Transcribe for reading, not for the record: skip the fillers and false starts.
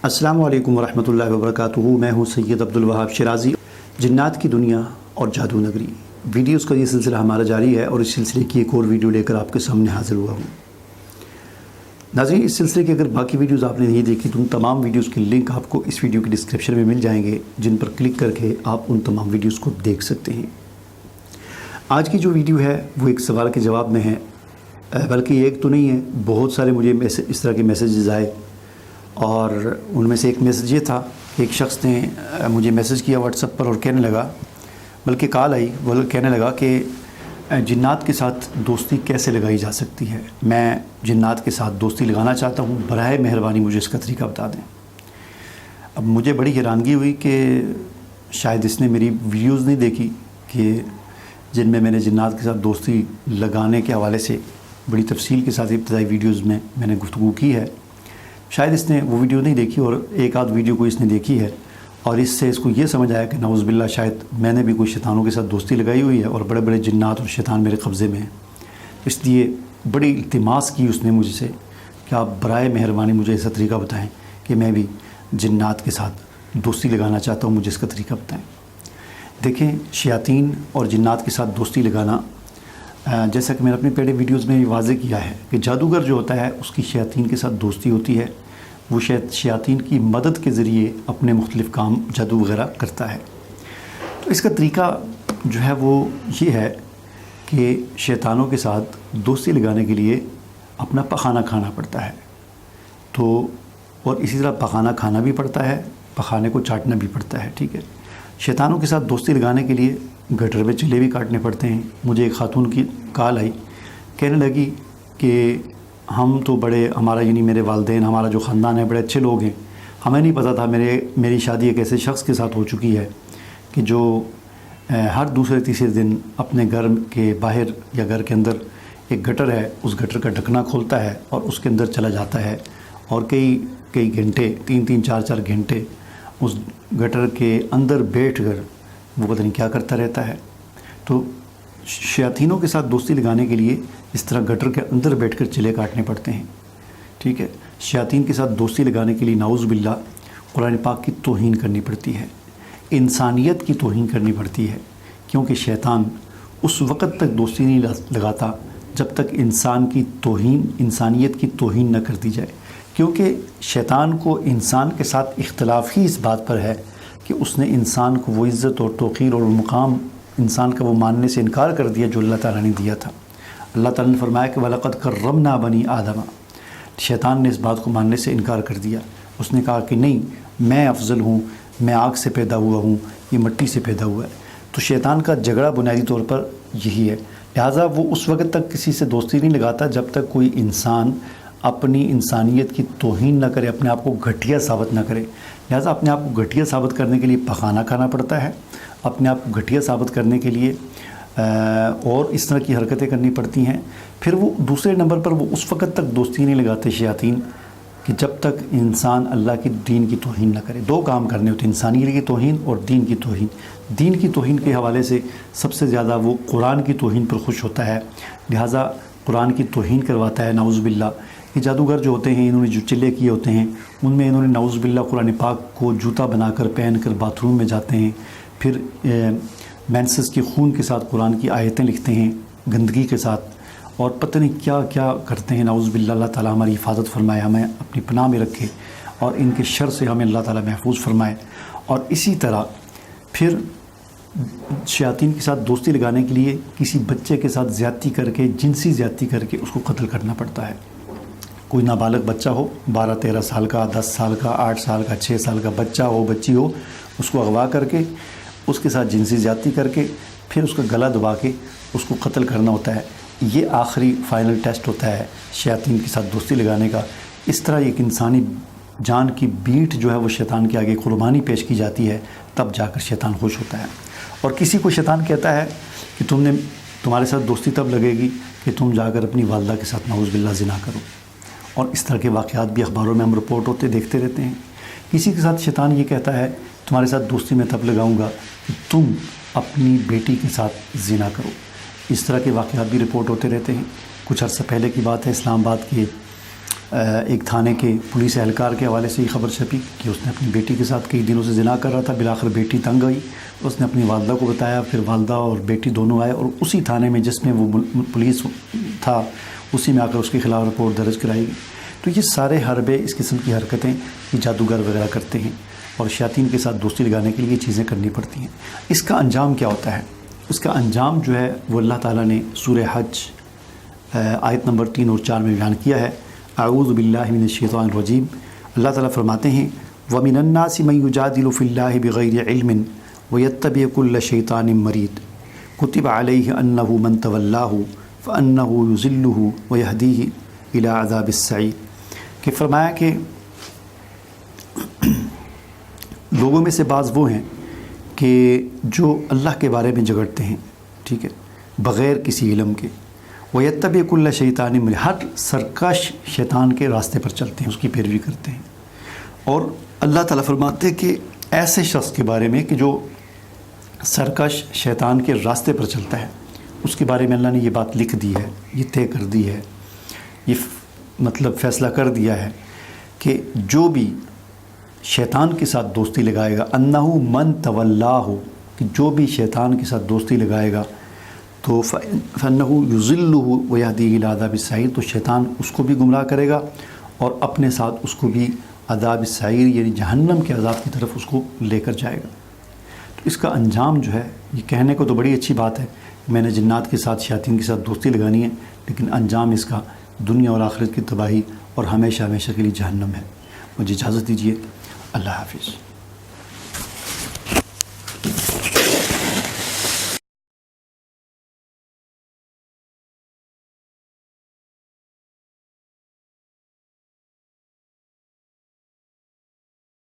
السلام علیکم ورحمۃ اللہ وبرکاتہ۔ میں ہوں سید عبدالوہاب شیرازی۔ جنات کی دنیا اور جادو نگری ویڈیوز کا یہ سلسلہ ہمارا جاری ہے، اور اس سلسلے کی ایک اور ویڈیو لے کر آپ کے سامنے حاضر ہوا ہوں۔ ناظرین، اس سلسلے کی اگر باقی ویڈیوز آپ نے نہیں دیکھی تو ان تمام ویڈیوز کے لنک آپ کو اس ویڈیو کی ڈسکرپشن میں مل جائیں گے، جن پر کلک کر کے آپ ان تمام ویڈیوز کو دیکھ سکتے ہیں۔ آج کی جو ویڈیو ہے وہ ایک سوال کے جواب میں ہے، بلکہ ایک تو نہیں ہے، بہت سارے مجھے اس طرح کے میسیجز آئے، اور ان میں سے ایک میسیج یہ تھا کہ ایک شخص نے مجھے میسیج کیا واٹس ایپ پر اور کہنے لگا، بلکہ کال آئی، وہ کہنے لگا کہ جنات کے ساتھ دوستی کیسے لگائی جا سکتی ہے۔ میں جنات کے ساتھ دوستی لگانا چاہتا ہوں، براہ مہربانی مجھے اس کا طریقہ بتا دیں۔ اب مجھے بڑی حیرانگی ہوئی کہ شاید اس نے میری ویڈیوز نہیں دیکھی کہ جن میں نے جنات کے ساتھ دوستی لگانے کے حوالے سے بڑی تفصیل کے ساتھ ابتدائی ویڈیوز میں نے گفتگو کی ہے۔ شاید اس نے وہ ویڈیو نہیں دیکھی، اور ایک آدھ ویڈیو کو اس نے دیکھی ہے، اور اس سے اس کو یہ سمجھ آیا کہ نعوذ باللہ شاید میں نے بھی کوئی شیطانوں کے ساتھ دوستی لگائی ہوئی ہے اور بڑے بڑے جنات اور شیطان میرے قبضے میں ہیں۔ اس لیے بڑی التماس کی اس نے مجھ سے کہ آپ برائے مہربانی مجھے ایسا طریقہ بتائیں کہ میں بھی جنات کے ساتھ دوستی لگانا چاہتا ہوں، مجھے اس کا طریقہ بتائیں۔ دیکھیں، شیاطین اور جنات کے ساتھ دوستی لگانا، جیسا کہ میں نے اپنے پہلے ویڈیوز میں واضح کیا ہے کہ جادوگر جو ہوتا ہے اس کی شیاطین کے ساتھ دوستی ہوتی ہے، وہ شیاطین کی مدد کے ذریعے اپنے مختلف کام جادو وغیرہ کرتا ہے۔ تو اس کا طریقہ جو ہے وہ یہ ہے کہ شیطانوں کے ساتھ دوستی لگانے کے لیے اپنا پخانہ کھانا پڑتا ہے، اور اسی طرح پخانہ کھانا بھی پڑتا ہے، پخانے کو چاٹنا بھی پڑتا ہے، ٹھیک ہے۔ شیطانوں کے ساتھ دوستی لگانے کے لیے گٹر میں چلے بھی کاٹنے پڑتے ہیں۔ مجھے ایک خاتون کی کال آئی، کہنے لگی کہ ہم تو ہمارا یعنی میرے والدین، ہمارا جو خاندان ہے، بڑے اچھے لوگ ہیں، ہمیں نہیں پتہ تھا میری شادی ایک ایسے شخص کے ساتھ ہو چکی ہے کہ جو ہر دوسرے تیسرے دن اپنے گھر کے باہر یا گھر کے اندر ایک گٹر ہے، اس گٹر کا ڈھکنا کھولتا ہے اور اس کے اندر چلا جاتا ہے، اور کئی گھنٹے، 3-4 گھنٹے اس گٹر کے اندر بیٹھ کر وہ پتہ نہیں کیا کرتا رہتا ہے۔ تو شیاطینوں کے ساتھ دوستی لگانے کے لیے اس طرح گٹر کے اندر بیٹھ کر چلے کاٹنے پڑتے ہیں، ٹھیک ہے۔ شیاطین کے ساتھ دوستی لگانے کے لیے نعوذ باللہ قرآن پاک کی توہین کرنی پڑتی ہے، انسانیت کی توہین کرنی پڑتی ہے، کیونکہ شیطان اس وقت تک دوستی نہیں لگاتا جب تک انسانیت کی توہین نہ کر دی جائے، کیونکہ شیطان کو انسان کے ساتھ اختلاف ہی اس بات پر ہے کہ اس نے انسان کو وہ عزت اور توقیر اور مقام انسان کا وہ ماننے سے انکار کر دیا جو اللہ تعالیٰ نے دیا تھا۔ اللہ تعالیٰ نے فرمایا کہ وَلَقَدْ كَرَّمْنَا بَنِي آدَمَ۔ شیطان نے اس بات کو ماننے سے انکار کر دیا، اس نے کہا کہ نہیں، میں افضل ہوں، میں آگ سے پیدا ہوا ہوں، یہ مٹی سے پیدا ہوا ہے۔ تو شیطان کا جھگڑا بنیادی طور پر یہی ہے، لہٰذا وہ اس وقت تک کسی سے دوستی نہیں لگاتا جب تک کوئی انسان اپنی انسانیت کی توہین نہ کرے، اپنے آپ کو گھٹیا ثابت نہ کرے۔ لہٰذا اپنے آپ کو گھٹیا ثابت کرنے کے لیے پخانہ کھانا پڑتا ہے، اپنے آپ کو گھٹیا ثابت کرنے کے لیے اور اس طرح کی حرکتیں کرنی پڑتی ہیں۔ پھر وہ دوسرے نمبر پر وہ اس وقت تک دوستی نہیں لگاتے شیاطین کہ جب تک انسان اللہ کی دین کی توہین نہ کرے۔ دو کام کرنے ہوتے ہیں، انسانیت کی توہین اور دین کی توہین۔ دین کی توہین کے حوالے سے سب سے زیادہ وہ قرآن کی توہین پر خوش ہوتا ہے، لہٰذا قرآن کی توہین کرواتا ہے۔ نعوذ باللہ یہ جادوگر جو ہوتے ہیں، انہوں نے جو چلے کیے ہوتے ہیں، ان میں انہوں نے نعوذ باللہ قرآن پاک کو جوتا بنا کر پہن کر باتھ روم میں جاتے ہیں، پھر مینسس کے خون کے ساتھ قرآن کی آیتیں لکھتے ہیں گندگی کے ساتھ، اور پتہ نہیں کیا کیا کرتے ہیں۔ نعوذ باللہ اللہ تعالیٰ ہماری حفاظت فرمائے، ہمیں اپنی پناہ میں رکھے، اور ان کے شر سے ہمیں اللہ تعالیٰ محفوظ فرمائے۔ اور اسی طرح پھر شیاطین کے ساتھ دوستی لگانے کے لیے کسی بچے کے ساتھ زیادتی کر کے، جنسی زیادتی کر کے اس کو قتل کرنا پڑتا ہے۔ کوئی نابالغ بچہ ہو، 12-13 سال کا، 10 سال کا، 8 سال کا، 6 سال کا بچہ ہو، بچی ہو، اس کو اغوا کر کے، اس کے ساتھ جنسی زیادتی کر کے، پھر اس کا گلا دبا کے اس کو قتل کرنا ہوتا ہے۔ یہ آخری فائنل ٹیسٹ ہوتا ہے شیاطین کے ساتھ دوستی لگانے کا۔ اس طرح ایک انسانی جان کی بیٹ جو ہے وہ شیطان کے آگے قربانی پیش کی جاتی ہے، تب جا کر شیطان خوش ہوتا ہے۔ اور کسی کو شیطان کہتا ہے کہ تمہارے ساتھ دوستی تب لگے گی کہ تم جا کر اپنی والدہ کے ساتھ نعوذ باللہ زنا کرو، اور اس طرح کے واقعات بھی اخباروں میں ہم رپورٹ ہوتے دیکھتے رہتے ہیں۔ کسی کے ساتھ شیطان یہ کہتا ہے تمہارے ساتھ دوستی میں تب لگاؤں گا کہ تم اپنی بیٹی کے ساتھ زنا کرو۔ اس طرح کے واقعات بھی رپورٹ ہوتے رہتے ہیں۔ کچھ عرصہ پہلے کی بات ہے، اسلام آباد کے ایک تھانے کے پولیس اہلکار کے حوالے سے یہ خبر چھپی کہ اس نے اپنی بیٹی کے ساتھ کئی دنوں سے زنا کر رہا تھا، بالآخر بیٹی تنگ آئی، اس نے اپنی والدہ کو بتایا، پھر والدہ اور بیٹی دونوں آئے اور اسی تھانے میں جس میں وہ پولیس تھا اسی میں آ کر اس کے خلاف رپورٹ درج کرائی گئی۔ تو یہ سارے حربے، اس قسم کی حرکتیں یہ جادوگر وغیرہ کرتے ہیں اور شیاطین کے ساتھ دوستی لگانے کے لیے یہ چیزیں کرنی پڑتی ہیں۔ اس کا انجام کیا ہوتا ہے؟ اس کا انجام جو ہے وہ اللہ تعالیٰ نے سورہ حج آیت نمبر 3 اور 4 میں بیان کیا ہے۔ اعوذ باللہ من الشیطان الرجیم، اللہ تعالیٰ فرماتے ہیں وَمِنَ النَّاسِ مَن يُجَادِلُ فِي اللَّهِ بِغَيْرِ عِلْمٍ وَيَتَّبِعُ كُلَّ شَيْطَانٍ مَرِيدٍ كُتِبَ عَلَيْهِ أَنَّهُ مَن تَوَلَّاهُ فَأَنَّهُ يُضِلُّهُ وَيَهْدِيهِ إِلَىٰ عَذَابِ السَّعِيرِ کہ فرمایا کہ لوگوں میں سے بعض وہ ہیں کہ جو اللہ کے بارے میں جھگڑتے ہیں، ٹھیک ہے، بغیر کسی علم کے، وَيَتَّبِعُ كُلَّ شَيْطَانٍ مَرِيدٍ ہر سرکش شیطان کے راستے پر چلتے ہیں، اس کی پیروی کرتے ہیں۔ اور اللہ تعالیٰ فرماتے ہیں کہ ایسے شخص کے بارے میں کہ جو سرکش شیطان کے راستے پر چلتا ہے، اس کے بارے میں اللہ نے یہ بات لکھ دی ہے، یہ طے کر دی ہے، یہ مطلب فیصلہ کر دیا ہے کہ جو بھی شیطان کے ساتھ دوستی لگائے گا، انہو من تولاہ، کہ جو بھی شیطان کے ساتھ دوستی لگائے گا تو فَإِنَّهُ يُضِلُّهُ وَيَهْدِيهِ إِلَىٰ عَذَابِ السَّعِيرِ، تو شیطان اس کو بھی گمراہ کرے گا اور اپنے ساتھ اس کو بھی عذاب السعیر یعنی جہنم کے عذاب کی طرف اس کو لے کر جائے گا۔ تو اس کا انجام جو ہے، یہ کہنے کو تو بڑی اچھی بات ہے، میں نے جنات کے ساتھ شیاطین کے ساتھ دوستی لگانی ہے، لیکن انجام اس کا دنیا اور آخرت کی تباہی اور ہمیشہ ہمیشہ کے لیے جہنم ہے۔ مجھے اجازت دیجیے، اللہ حافظ۔